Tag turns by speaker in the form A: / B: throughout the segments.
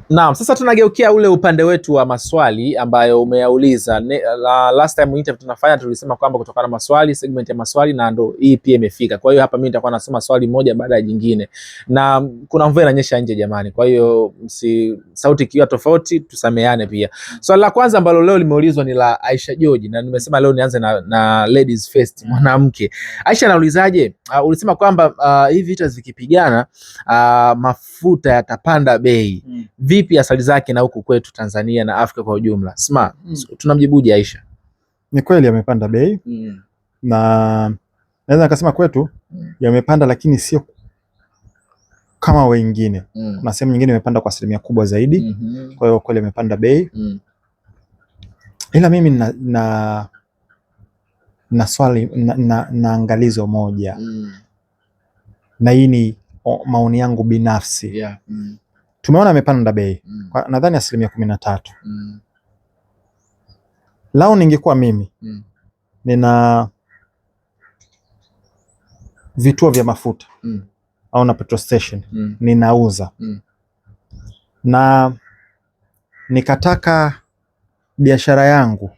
A: Naam, sasa tunageukia ule upande wetu wa maswali ambayo umeyauliza. Last time interview tunafanya tulisema kwamba kutokana na maswali, segment ya maswali, na ndo hii pia imefika. Kwa hiyo hapa mimi nitakuwa nasoma swali moja baada ya jingine. Na kuna mvua inanyesha nje jamani. Kwa hiyo sauti ikiwa tofauti tusameane pia. Swali la kwanza ambalo leo limeulizwa ni la Aisha George, na nimesema leo nianze na ladies first, mwanamke. Aisha anaulizaje? Ulisema kwamba hivi vita vikipigana mafuta yatapanda bei. Vipi asali zake na huku kwetu Tanzania na Afrika kwa ujumla? Tunamjibuje Aisha?
B: Ni kweli yamepanda bei na naweza nikasema kwetu yamepanda, lakini sio kama wengine. Na sehemu nyingine imepanda kwa asilimia kubwa zaidi. Kwa hiyo kweli yamepanda bei. Ila mimi na swali na angalizo moja. Na hii ni maoni yangu binafsi. Tumeona amepanda bei nadhani asilimia 13. Lao ningekuwa mimi nina vituo vya mafuta au na petrol station ninauza na nikataka biashara yangu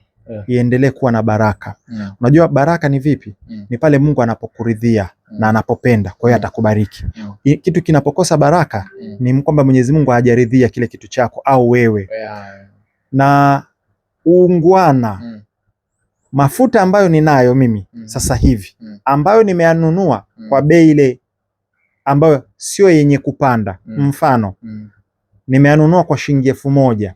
B: iendelee kuwa na baraka. Unajua baraka ni vipi? Ni pale Mungu anapokuridhia na anapopenda, kwa hiyo atakubariki. Kitu kinapokosa baraka ni kwamba Mwenyezi Mungu hajaridhia kile kitu chako au wewe. Na uungwana, mafuta ambayo ninayo mimi sasa hivi ambayo nimeyanunua kwa bei ile ambayo sio yenye kupanda, mfano nimeyanunua kwa shilingi 1000,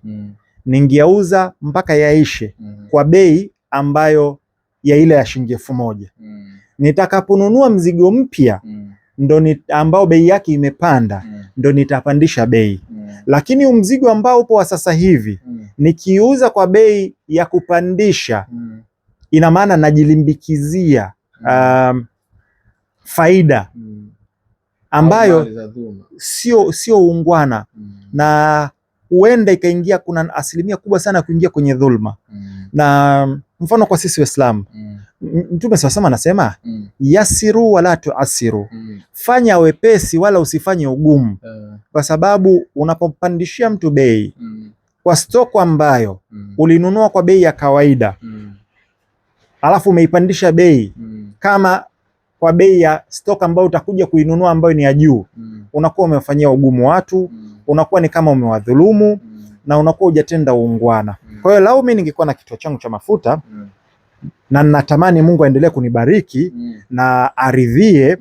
B: ningiauza mpaka yaishe kwa bei ambayo ya ile ya shilingi 1000. Nitakaponunua mzigo mpya ndo ambao bei yake imepanda, ndo nitapandisha bei. Lakini mzigo ambao upo wa sasa hivi nikiuza kwa bei ya kupandisha, ina maana najilimbikizia faida ambayo sio uungwana, na huenda ikaingia, kuna asilimia kubwa sana kuingia kwenye dhulma. Na mfano kwa sisi Waislamu, Mtume SAW anasema yasiru wala tuasiru, fanya wepesi wala usifanye ugumu. Kwa sababu unapopandishia mtu bei kwa stoko ambayo ulinunua kwa bei ya kawaida, alafu umeipandisha bei kama kwa bei ya stoka ambayo utakuja kuinunua ambayo ni ya juu, unakuwa umefanyia ugumu watu, unakuwa ni kama umewadhulumu na unakuwa hujatenda uungwana. Kwa hiyo lau mimi ningekuwa na kituo changu cha mafuta na natamani Mungu aendelee kunibariki na aridhie,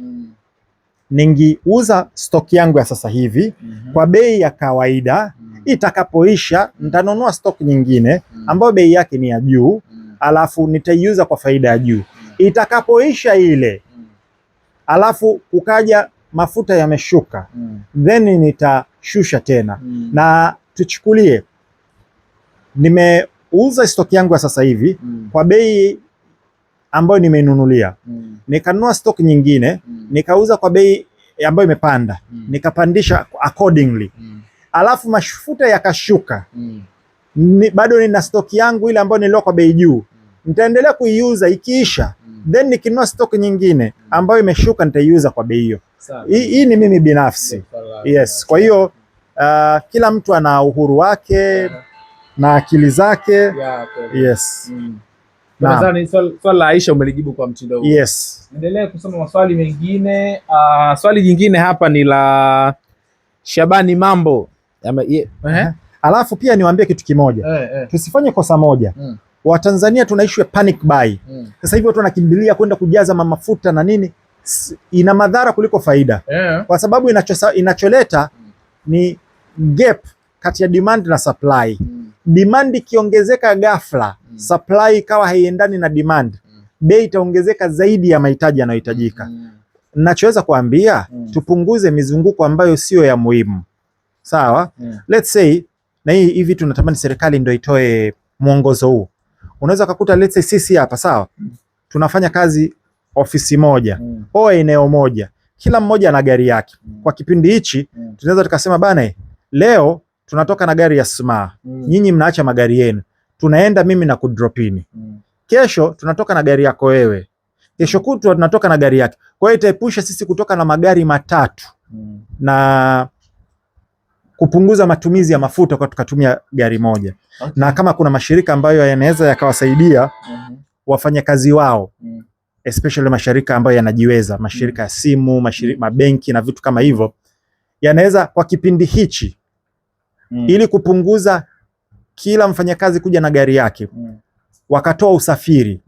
B: ningiuza stoki yangu ya sasa hivi kwa bei ya kawaida. Itakapoisha nitanunua stock nyingine ambayo bei yake ni ya juu, alafu nitaiuza kwa faida ya juu. Itakapoisha ile, alafu ukaja mafuta yameshuka, then nitashusha tena. Na tuchukulie nimeuza stock yangu ya sasa hivi kwa bei ambayo nimeinunulia, nikanunua stock nyingine nikauza kwa bei ambayo imepanda, nikapandisha accordingly. Alafu mafuta yakashuka, bado nina stock yangu ile ambayo nilikuwa kwa bei juu, nitaendelea kuiuza. Ikiisha then nikinunua stock nyingine ambayo imeshuka, nitaiuza kwa bei hiyo. Hii ni mimi binafsi. Yes, kwa hiyo kila mtu ana uhuru wake na akili zake. Yes.
A: Nadhani swali la Aisha umelijibu kwa mtindo huu.
B: Yes.
A: Endelea kusoma maswali mengine. Swali jingine hapa ni la Shabani Mambo.
B: Alafu pia niwaambie kitu kimoja. Tusifanye kosa moja. Watanzania tunaishi panic buy. Sasa hivi watu wanakimbilia kwenda kujaza mafuta na nini. Ina madhara kuliko faida. Kwa sababu inacholeta ni gap kati ya demand na supply. Demand ikiongezeka ghafla, supply ikawa haiendani na demand, bei itaongezeka zaidi ya mahitaji yanayohitajika. Nachoweza kuambia tupunguze mizunguko ambayo sio ya muhimu. Sawa? Let's say, na hii vitu tunatamani serikali ndio itoe mwongozo huu. Unaweza kukuta let's say sisi hapa, sawa, tunafanya kazi ofisi moja au eneo moja, kila mmoja ana gari yake. Kwa kipindi hichi tunaweza tukasema bana, leo tunatoka na gari ya Sma, nyinyi mnaacha magari yenu, tunaenda mimi na kudropini. Kesho tunatoka na gari yako wewe, kesho kutwa tunatoka na gari yake. Kwa hiyo itaepusha sisi kutoka na magari matatu na kupunguza matumizi ya mafuta kwa tukatumia gari moja. Okay. Na kama kuna mashirika ambayo yanaweza yakawasaidia wafanyakazi wao, especially mashirika ambayo yanajiweza, mashirika ya simu, mabenki na vitu kama hivyo, yanaweza kwa kipindi hichi ili kupunguza kila mfanyakazi kuja na gari yake, wakatoa usafiri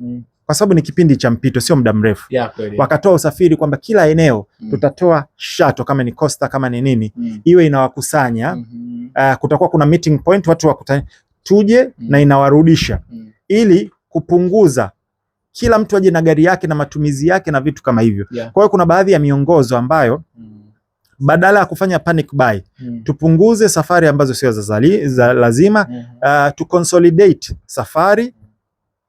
B: kwa sababu ni kipindi cha mpito, sio muda mrefu. Wakatoa usafiri kwamba kila eneo tutatoa shuttle, kama ni Costa, kama ni nini, iwe inawakusanya. Kutakuwa kuna meeting point, watu wakutane, tuje na inawarudisha, ili kupunguza kila mtu aje na gari yake na matumizi yake na vitu kama hivyo. Kwa hiyo kuna baadhi ya miongozo ambayo badala ya kufanya panic buy, tupunguze safari ambazo sio za lazima, to consolidate safari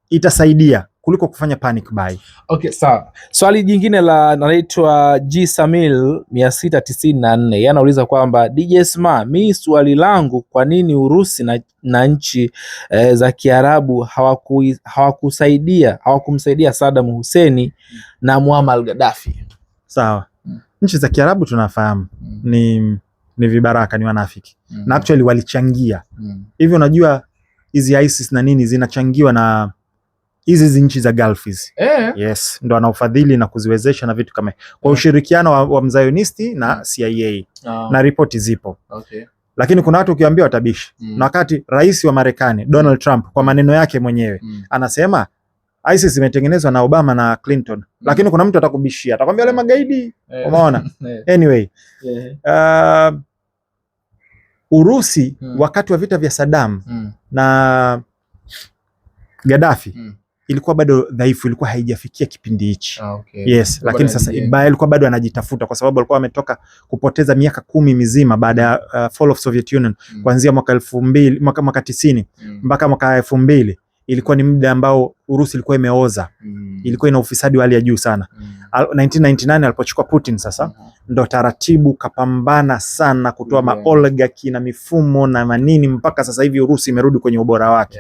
B: itasaidia kuliko kufanya panic buy.
A: Okay, sawa. Swali jingine naitwa G Samil 694. Yeye anauliza kwamba DJ Sma, mimi swali langu, kwa nini Urusi na nchi za Kiarabu hawakumsaidia Saddam Hussein na Muammar Gaddafi?
B: Sawa. Nchi za Kiarabu tunafahamu ni vibaraka, ni wanafiki. Na actually walichangia. Hivi unajua hizi ISIS na nini zinachangiwa na hizi nchi za Gulf hizi. Yes, ndo anaufadhili na kuziwezesha na vitu kama kwa ushirikiano wa mzayonisti na CIA. Na ripoti zipo. Okay. Lakini kuna watu ukiwaambia watabishi. Na wakati rais wa Marekani Donald Trump kwa maneno yake mwenyewe anasema ISIS imetengenezwa na Obama na Clinton. Lakini kuna mtu atakubishia, atakwambia wale magaidi. Umeona? Anyway, Urusi wakati wa vita vya Saddam na Gaddafi ilikuwa bado dhaifu, ilikuwa haijafikia kipindi hichi. Okay. Yes, lakini sasa ilikuwa bado anajitafuta, kwa sababu alikuwa ametoka kupoteza miaka 10 mizima baada ya fall of Soviet Union, kuanzia mwaka 2000 mwaka 90 mpaka mwaka 2000. Ilikuwa ni muda ambao Urusi ilikuwa imeoza. Ilikuwa ina ufisadi wa hali ya juu sana. 1999 alipochukua Putin sasa, ndo taratibu kapambana sana kutoa maoligarki na mifumo na manini, mpaka sasa hivi Urusi imerudi kwenye ubora wake.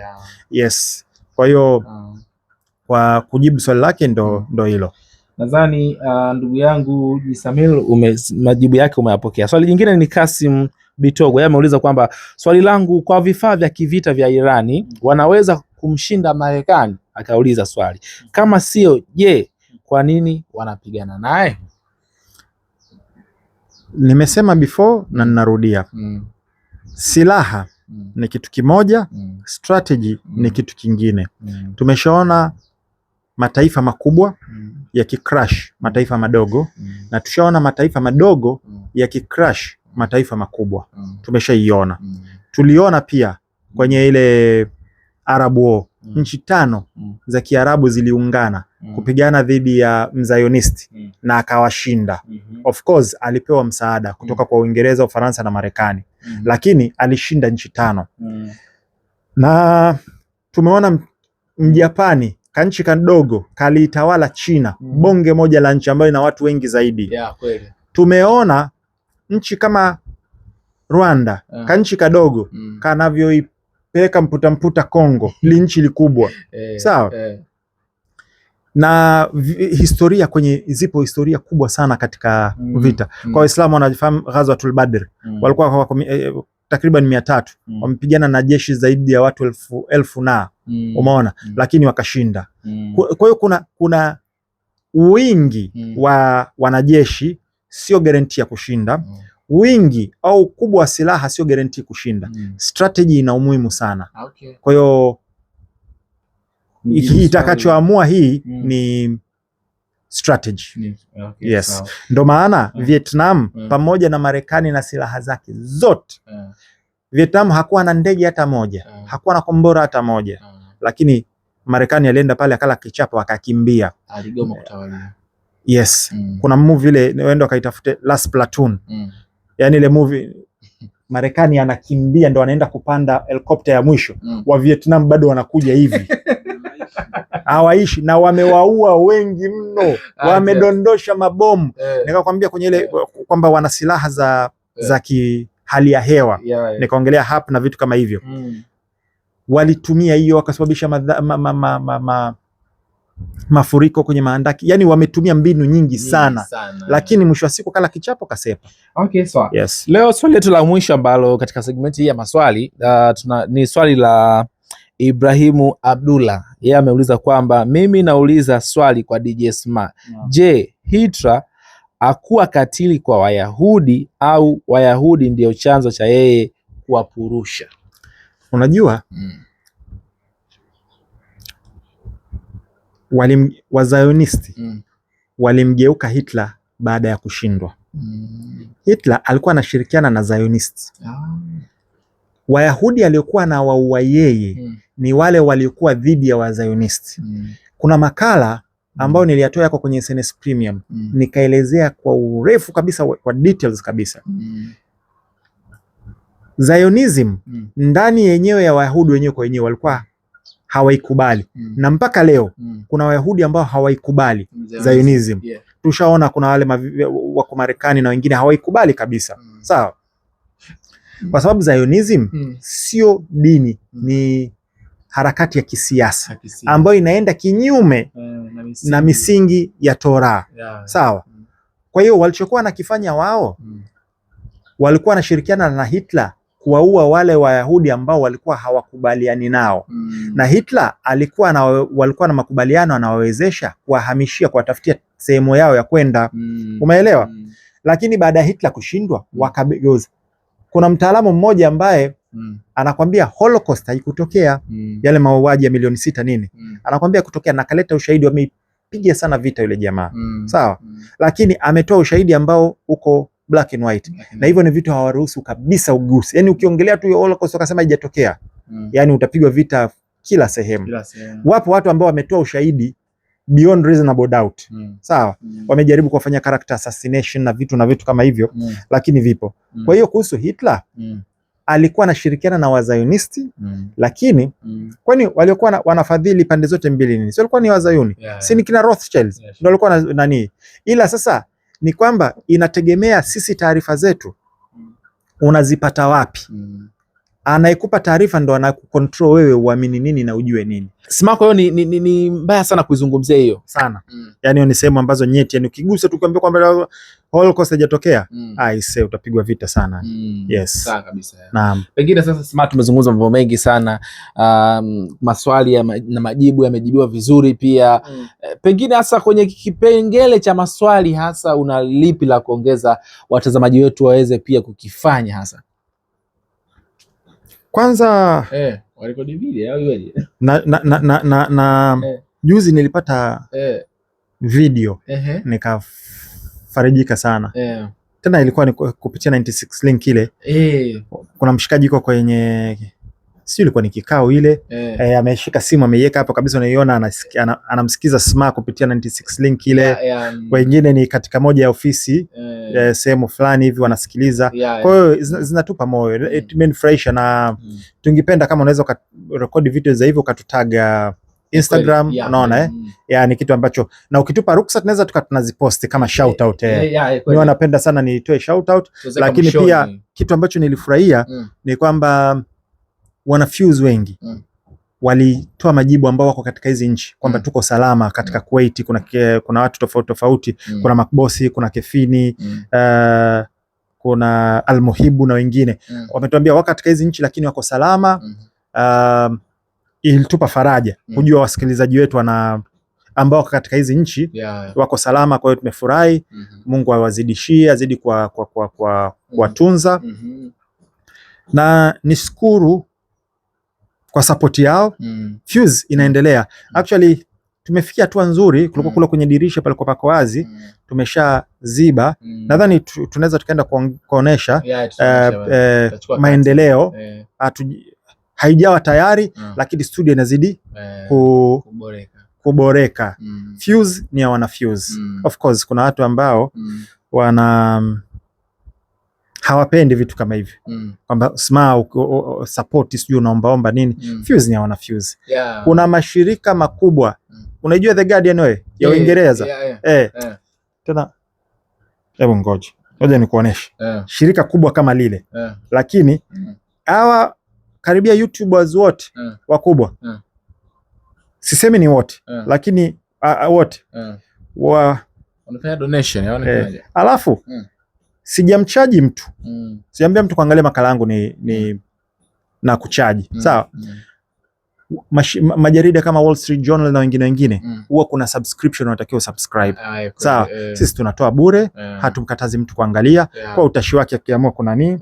B: Yes. Kwa hiyo kwa kujibu swali lake ndo hilo.
A: Nadhani ndugu yangu Jisamil majibu yake umeyapokea. Swali jingine ni Kasim Bitogo. Yeye ameuliza kwamba swali langu, kwa vifaa vya kivita vya Irani wanaweza kumshinda Marekani? Akauliza swali, kama sio, je, kwa nini wanapigana naye?
B: Nimesema before na ninarudia. Silaha ni kitu kimoja, strategy ni kitu kingine. Tumeshaona mataifa makubwa yakicrash mataifa madogo, na tushaona mataifa madogo yakicrash mataifa makubwa. Tumeshaiona. Tuliona pia kwenye ile Arab War, nchi 5 za Kiarabu ziliungana kupigana dhidi ya mzayonisti na akawashinda. Of course alipewa msaada kutoka kwa Uingereza, Ufaransa na Marekani, lakini alishinda nchi 5. Na tumeona Mjapani, kanchi kadogo, kaliitawala China, bonge moja la nchi ambayo ina watu wengi zaidi.
A: Kweli.
B: Tumeona nchi kama Rwanda, kanchi kadogo, kanavyoipeleka mputa Kongo, li nchi likubwa. Sawa? Na historia zipo historia kubwa sana katika vita. Kwa Waislamu wanafahamu Ghazwatul Badr. Walikuwa takriban 300. Wamepigana na jeshi zaidi ya watu elfu na umeona, lakini wakashinda. Kwa hiyo kuna wingi wa wanajeshi sio guarantee ya kushinda. Wingi au ukubwa wa silaha sio guarantee kushinda. Strategy ina umuhimu sana. Kwa hiyo itakachoamua hii ni strategy. Yes. Ndo maana Vietnam pamoja na Marekani na silaha zake zote, Vietnam hakuwa na ndege hata moja, hakuwa na kombora hata moja, lakini Marekani alienda pale akala kichapo akakimbia.
A: Aligoma kutawalia.
B: Yes. Kuna movie ile wenda akaitafute Last Platoon. Yani ile movie Marekani anakimbia ndo anaenda kupanda helikopta ya mwisho. Wa Vietnam bado wanakuja hivi. Hawaishi na wamewaua wengi mno. Wamedondosha mabomu. Nikakwambia kwenye ile kwamba wana silaha za hali ya hewa. Nikaongelea hapa na vitu kama hivyo. Walitumia hiyo wakasababisha mafuriko kwenye maandaki, yani wametumia mbinu nyingi sana, lakini mwisho wa siku kala kichapo kasepa.
A: Okay, sawa.
B: Yes.
A: Leo swali letu la mwisho ambalo katika segmenti hii ya maswali ni swali la Ibrahimu Abdullah. Yeye ameuliza kwamba mimi nauliza swali kwa DJ Sma. Je, Hitler hakuwa katili kwa Wayahudi au Wayahudi ndio chanzo cha yeye kuwapurusha?
B: Unajua Wazionisti walimgeuka Hitler baada ya kushindwa. Hitler alikuwa anashirikiana na Zionists. Wayahudi aliokuwa na waua yeye ni wale waliokuwa dhidi ya Wazionisti. Kuna makala ambayo niliyatoa yako kwenye SNS Premium, nikaelezea kwa urefu kabisa, kwa details kabisa. Zionism ndani yenyewe ya Wayahudi wenyewe kwa wenyewe walikuwa hawaikubali, na mpaka leo kuna Wayahudi ambao hawaikubali Zionism. Tushaona kuna wale wako Marekani na wengine hawaikubali kabisa. Sawa? Kwa sababu Zionism sio dini, ni harakati ya kisiasa ambayo inaenda kinyume na misingi ya Torah. Sawa? Kwa hiyo walichokuwa nakifanya wao, walikuwa wanashirikiana na Hitler kuwaua wale Wayahudi ambao walikuwa hawakubaliani nao. Na Hitler walikuwa na makubaliano anawawezesha kuwahamishia, kuwatafutia sehemu yao ya kwenda. Umeelewa? Lakini baada ya Hitler kushindwa, wakageuza. Kuna mtaalamu mmoja ambaye anakwambia Holocaust haikutokea, yale mauaji ya milioni 6 nini, anakwambia kutokea, na kaleta ushahidi, wameipiga sana vita yule jamaa. Sawa? Lakini ametoa ushahidi ambao uko black and white. Na hivyo ni vitu hawaruhusu kabisa uguse. Yani ukiongelea tu Holocaust ukasema haijatokea, yani utapigwa vita kila sehemu. Wapo watu ambao wametoa ushahidi beyond reasonable doubt. Sawa? Wamejaribu kufanya character assassination na vitu kama hivyo, lakini vipo. Kwa hiyo kuhusu Hitler, alikuwa anashirikiana na Wazionisti, lakini kwani waliokuwa wanafadhili pande zote mbili nini? Sio walikuwa ni Wazayuni. Si ni kina Rothschild ndio walikuwa nani? Ila sasa ni kwamba inategemea sisi taarifa zetu unazipata wapi. Anayekupa taarifa ndo anakukontrol wewe uamini nini na ujue nini.
A: Simako hiyo ni mbaya sana kuizungumzia hiyo.
B: Sana. Yani ni sehemu ambazo nyeti, yani ukigusa tu kwambia kwamba Holocaust haijatokea, aise utapigwa vita sana. Yes.
A: Sawa kabisa.
B: Naam.
A: Pengine sasa Simako tumezungumza mambo mengi sana, maswali na majibu yamejibiwa vizuri pia. Pengine hasa kwenye kipengele cha maswali hasa una lipi la kuongeza watazamaji wetu waweze pia kukifanya hasa?
B: Kwanza
A: warekodi video au iweje?
B: Juzi nilipata video nikafarijika sana. Tena ilikuwa ni kupitia 96 link ile. Kuna mshikaji yuko kwenye, sio ilikuwa ni kikao ile, ameshika simu ameiweka hapo kabisa, unaiona anamsikiza Sma kupitia 96 link ile. Wengine ni katika moja ya ofisi sehemu fulani hivi wanasikiliza. Kwa hiyo zinatupa moyo, imenifurahisha, na tungependa kama unaweza kurekodi video za hivyo ukatutaga Instagram. Unaona ni kitu ambacho, na ukitupa ruksa tunaweza tunaziposti kama shout out. Mimi napenda sana nitoe shout out, lakini pia kitu ambacho nilifurahia ni kwamba wanafunzi wengi walitoa majibu ambao wako katika hizi nchi kwamba tuko salama katika Kuwait. Kuna watu tofauti tofauti, kuna Makbosi, kuna Kefini, kuna Almuhibu na wengine wametuambia wako katika hizi nchi lakini wako salama. Ilitupa faraja kujua wasikilizaji wetu ambao wako katika hizi nchi wako salama. Kwa hiyo tumefurahi. Mungu awazidishie, azidi kuwatunza, na nishukuru kwa support yao. Fuse inaendelea. Actually tumefikia hatua nzuri, kulikuwa kule kwenye dirisha pale kwa pako wazi, tumesha ziba. Nadhani tunaweza tukaenda kuonesha maendeleo. Haijawa tayari, lakini studio inazidi kuboreka. Fuse ni ya wana Fuse. Of course kuna watu ambao hawapendi vitu kama hivi, kwamba Sma support sijui unaombaomba nini. Fuse ni ya wana Fuse. Kuna mashirika makubwa, unajua The Guardian wewe ya Uingereza. Tena hebu ngoja nikuoneshe shirika kubwa kama lile, lakini hawa karibia YouTubers wote wakubwa, sisemi ni wote, lakini wote
A: wanafanya donation yaani.
B: Alafu sijamchaji mtu. Siambia mtu kuangalia makala yangu ni na kuchaji. Sawa? Majarida kama Wall Street Journal na wengine huwa kuna subscription unatakiwa subscribe. Sawa? Sisi tunatoa bure, hatumkatazi mtu kuangalia kwa utashi wake akiamua kuna nini.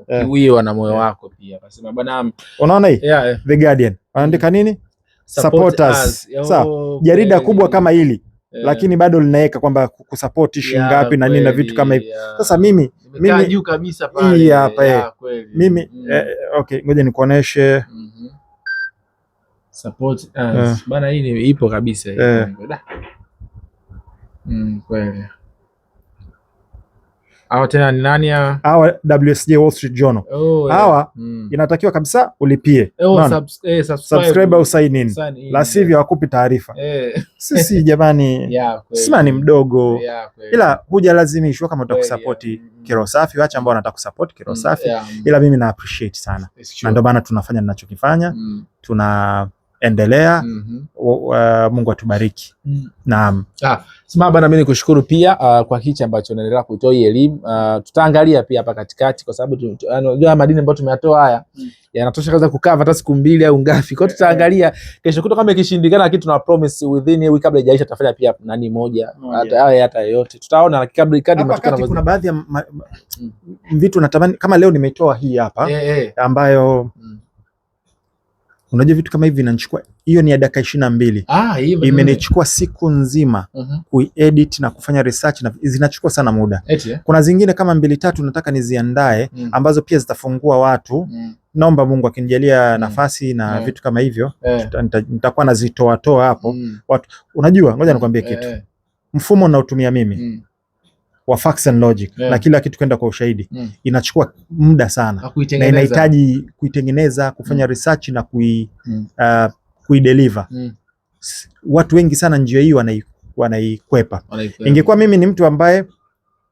A: Ukiwiwa na moyo wako pia. Nasema bwana,
B: unaona hii? The Guardian. Wanaandika nini? Support us. Sawa? Jarida kubwa kama hili lakini bado linaweka kwamba kusupport shilingi ngapi na nini na vitu kama hivi. Sasa mimi
A: juu kabisa pale.
B: Hii hapa mimi okay, ngoja nikuoneshe.
A: Support bana, hii ipo kabisa kweli. Hawa tena ni nani hawa? WSJ Wall Street Journal. Hawa inatakiwa kabisa ulipie. Subscribe au sign in. La sivyo hawakupi taarifa. Sisi jamani, sima ni mdogo. Ila hujalazimishwa kama utakusupport Kiroho Safi, acha ambao wanataka kusupport Kiroho Safi. Ila mimi na appreciate sana. Na ndio maana tunafanya ninachokifanya. Tunaendelea. Mungu atubariki. Naam. Sima bana, mimi nikushukuru pia kwa hichi ambacho unaendelea kutoa elimu. Tutaangalia pia hapa katikati kwa sababu unajua madini ambayo tumeyatoa haya yanatosha kaza kukava hata siku 2 au ngapi. Kwa hiyo tutaangalia kesho kuto kama ikishindikana, lakini tuna promise within a week kabla haijaisha tutafanya pia nani moja hata yote. Tutaona kabla kadi matokeo.
B: Kuna baadhi ya vitu natamani kama leo nimeitoa hii hapa ambayo unajua vitu kama hivi vinachukua, hiyo ni ya dakika 22. Imenichukua siku nzima kuedit na kufanya research na zinachukua sana muda. Kuna zingine kama 2-3 nataka niziandae ambazo pia zitafungua watu. Naomba Mungu akinijalia nafasi na vitu kama hivyo nitakuwa nazitoa hapo. Watu unajua, ngoja nikwambie kitu. Mfumo unaotumia mimi wa facts and logic na kila kitu kwenda kwa ushahidi inachukua muda sana na inahitaji kuitengeneza, kufanya research na kuideliver. Watu wengi sana njia hiyo wanaikwepa. Ingekuwa mimi ni mtu ambaye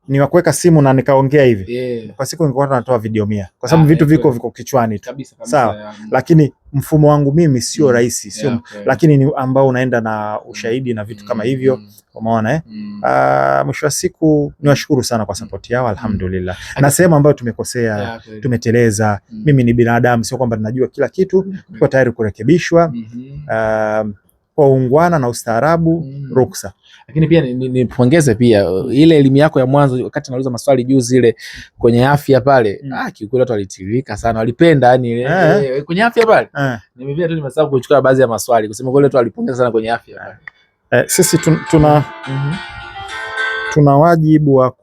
B: ni wa kuweka simu na nikaongea hivi kwa siku ningekuwa natoa video 100 kwa sababu vitu viko kichwani tu. Sawa, lakini mfumo wangu mimi sio rahisi, sio lakini ni ambao unaenda na ushahidi na vitu kama hivyo. Umeona mwisho wa siku niwashukuru sana kwa support yao, alhamdulillah. Na sehemu ambayo tumekosea, tumeteleza, mimi ni binadamu, sio kwamba ninajua kila kitu. Tuko tayari kurekebishwa kwa ungwana na ustaarabu, ruksa.
A: Lakini pia nipongeze pia ile elimu yako ya mwanzo wakati nauliza maswali juu zile kwenye afya pale. Kiukweli watu walitirika sana, walipenda yani kwenye afya pale. Nimevia tu nimesahau kuchukua baadhi ya maswali kusema kweli watu walipongeza sana kwenye afya pale.
B: Sisi tuna wajibu wa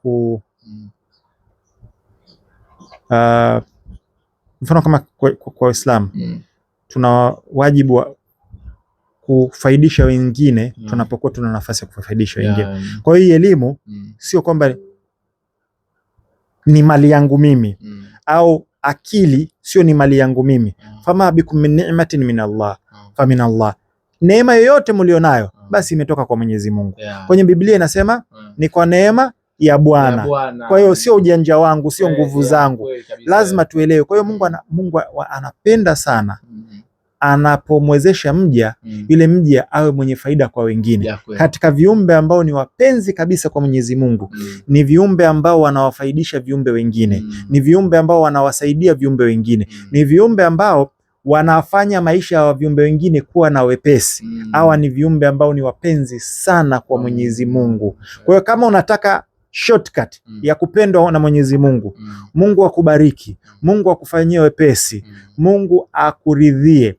B: mfano kama kwa Uislamu tuna wajibu wa kufaidisha wengine tunapokuwa tuna nafasi ya kufaidisha wengine. Kwa hiyo elimu sio kwamba ni mali yangu mimi au akili sio ni mali yangu mimi. Fama bikum min ni'matin min Allah fa min Allah. Neema yoyote mlionayo basi imetoka kwa Mwenyezi Mungu. Kwenye Biblia inasema ni kwa neema ya Bwana. Kwa hiyo sio ujanja wangu, sio nguvu zangu. Lazima tuelewe. Kwa hiyo Mungu anapenda sana anapomwezesha mja yule mja awe mwenye faida kwa wengine. Katika viumbe ambao ni wapenzi kabisa kwa Mwenyezi Mungu ni viumbe ambao wanawafaidisha viumbe wengine, ni viumbe ambao wanawasaidia viumbe wengine, ni viumbe ambao wanafanya maisha ya viumbe wengine kuwa na wepesi. Hawa ni viumbe ambao ni wapenzi sana kwa Mwenyezi Mungu. Kwa hiyo kama unataka shortcut ya kupendwa na Mwenyezi Mungu, Mungu akubariki, Mungu akufanyie wepesi, Mungu akuridhie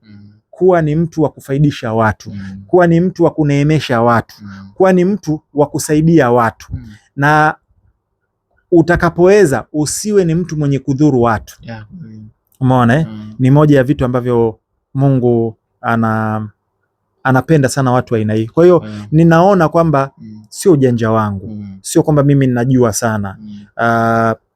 B: kuwa ni mtu wa kufaidisha watu, kuwa ni mtu wa kuneemesha watu, kuwa ni mtu wa kusaidia watu, na utakapoweza usiwe ni mtu mwenye kudhuru watu. Umeona ni moja ya vitu ambavyo Mungu anapenda sana watu wa aina hii. Kwa hiyo ninaona kwamba sio ujanja wangu, sio kwamba mimi ninajua sana.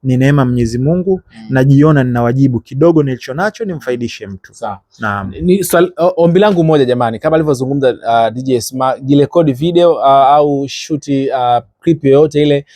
B: Ni neema Mwenyezi Mungu, najiona nina wajibu kidogo nilicho nacho nimfaidishe mtu.
A: Sawa. Naam. Ni ombi langu moja jamani, kama alivyozungumza DJ Sma, jirekodi video au shoot clip yoyote ile,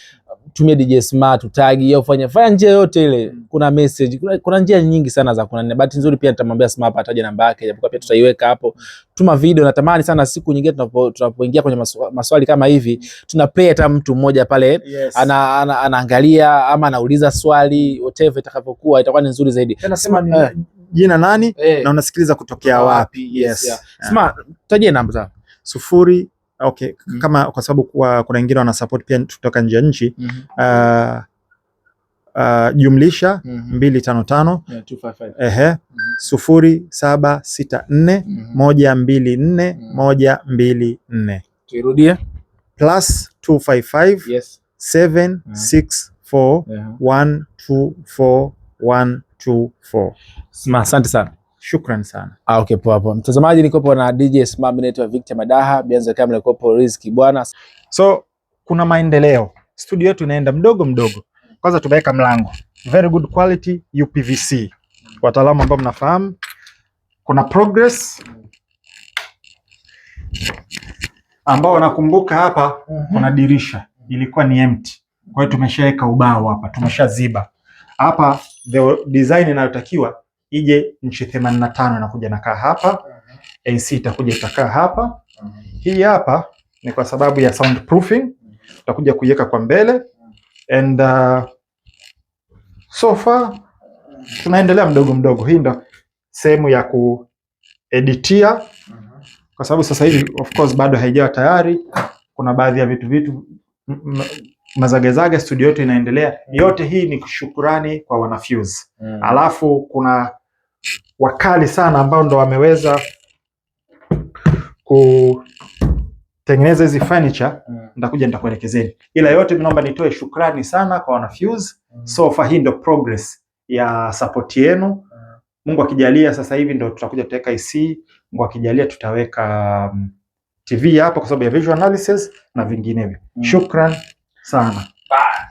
A: tumia DJ Smart tag au fanya njia yote ile. Kuna message, kuna njia nyingi sana za kuna. Bahati nzuri pia nitamwambia Smart ataje namba yake, japokuwa pia tutaiweka hapo. Tuma video, natamani sana siku nyingine tunapoingia kwenye maswali kama hivi tuna play hata mtu mmoja pale anaangalia ama anauliza swali, whatever itakapokuwa itakuwa ni nzuri zaidi.
B: Nasema jina nani na unasikiliza kutokea wapi?
A: Yes. Smart, tajie namba zako.
B: 0 okay, kama kwa sababu kuna wengine wana support pia kutoka nje ya nchi. Jumlisha 255
A: 255
B: 0764 124
A: Tuirudie.
B: +255 764 124 124.
A: Asante sana.
B: Shukran sana.
A: Okay, poa. Mtazamaji, nikopo na DJ Smart, naitwa Victor Madaha, Bianzo kamera nikopo Riziki bwana.
B: So kuna maendeleo. Studio yetu inaenda mdogo mdogo. Kwanza tumeweka mlango. Very good quality UPVC. Wataalamu ambao mnafahamu. Kuna progress ambao nakumbuka hapa kuna dirisha ilikuwa ni empty. Kwa hiyo tumeshaweka ubao hapa, tumeshaziba. Hapa the design inayotakiwa ije inchi 85 inakuja nakaa hapa. AC itakuja itakaa hapa. Hii hapa ni kwa sababu ya soundproofing. Tutakuja kuiweka kwa mbele and so far tunaendelea mdogo mdogo. Hii ndo sehemu ya kueditia kwa sababu sasa hivi of course bado haijawa tayari. Kuna baadhi ya vitu mazagezage, studio yetu inaendelea. Yote hii ni shukrani kwa Wanafuse. Alafu kuna wakali sana ambao ndo wameweza kutengeneza hizi furniture. Nitakuelekezeni. Ila yote naomba nitoe shukrani sana kwa Wanafuse. So far hii ndo progress ya support yenu. Mungu akijalia sasa hivi ndo tutakuja tutaweka IC. Mungu akijalia tutaweka TV hapa kwa sababu ya visual analysis na vinginevyo. Shukran sana. Bye.